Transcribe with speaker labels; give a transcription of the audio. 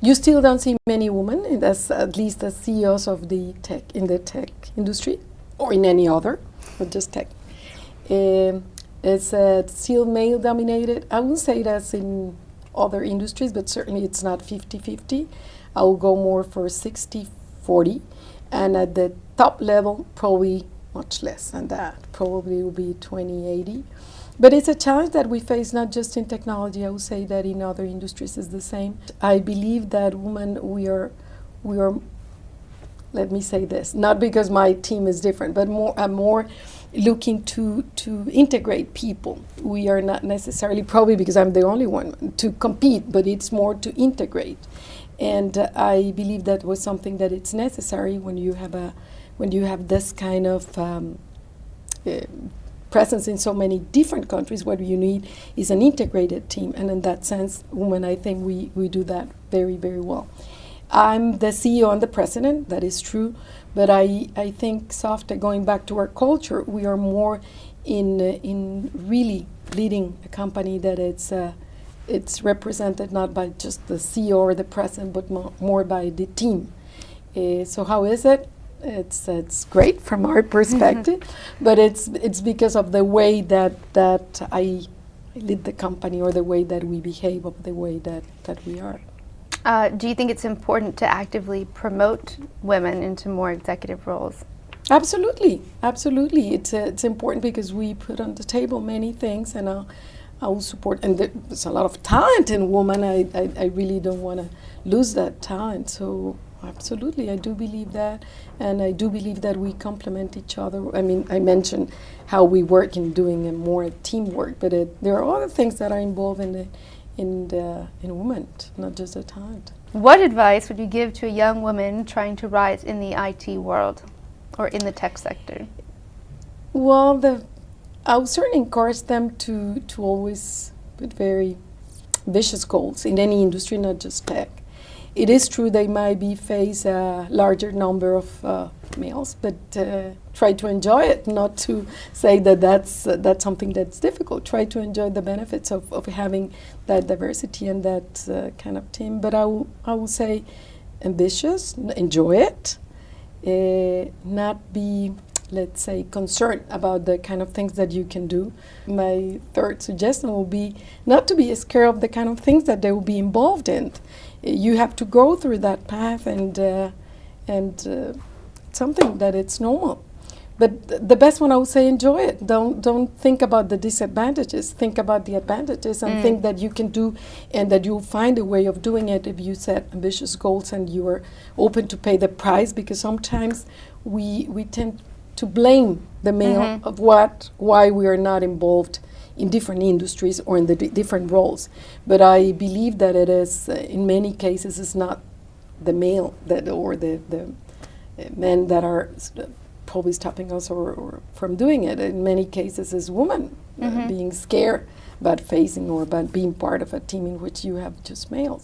Speaker 1: You still don't see many women, at least as CEOs of the tech industry, or in any other, not just tech. It's still male dominated. I wouldn't say that's in other industries, but certainly it's not 50-50. I will go more for 60-40, and at the top level, probably much less than that. Probably will be 20-80. But it's a challenge that we face not just in technology. I would say that in other industries is the same. I believe that women, we are, let me say this, not because my team is different, but more looking to integrate people. We are not necessarily, probably because I'm the only one, to compete, but it's more to integrate. And I believe that was something that it's necessary when you have this kind of presence in so many different countries. What you need is an integrated team, and in that sense, women, I think we do that very, very well. I'm the CEO and the president, that is true, but I think Softtek, going back to our culture, we are more in really leading a company that it's represented not by just the CEO or the president, but more by the team. So how is it? It's great from our perspective, but it's because of the way that I lead the company, or the way that we behave, or the way that we are.
Speaker 2: Do you think it's important to actively promote women into more executive roles?
Speaker 1: Absolutely, absolutely. It's important because we put on the table many things, and I will support. And there's a lot of talent in women. I really don't want to lose that talent. So absolutely, I do believe that, and I do believe that we complement each other. I mean, I mentioned how we work in doing more teamwork, but there are other things that are involved in women, not just the talent.
Speaker 2: What advice would you give to a young woman trying to rise in the IT world or in the tech sector?
Speaker 1: Well, I would certainly encourage them to always put very ambitious goals in any industry, not just tech. It is true they might face a larger number of males, but try to enjoy it, not to say that that's something that's difficult. Try to enjoy the benefits of having that diversity and that kind of team. But I will say ambitious, enjoy it, not be, let's say, concerned about the kind of things that you can do. My third suggestion will be not to be scared of the kind of things that they will be involved in. You have to go through that path, and something that it's normal. But the best one, I would say, enjoy it. Don't think about the disadvantages. Think about the advantages, and think that you can do, and that you'll find a way of doing it if you set ambitious goals and you are open to pay the price. Because sometimes we tend to blame the male of why we are not involved in different industries or in the different roles. But I believe that it is, in many cases, it's not the male or the men that are probably stopping us or from doing it. In many cases, it's women being scared about facing or about being part of a team in which you have just males.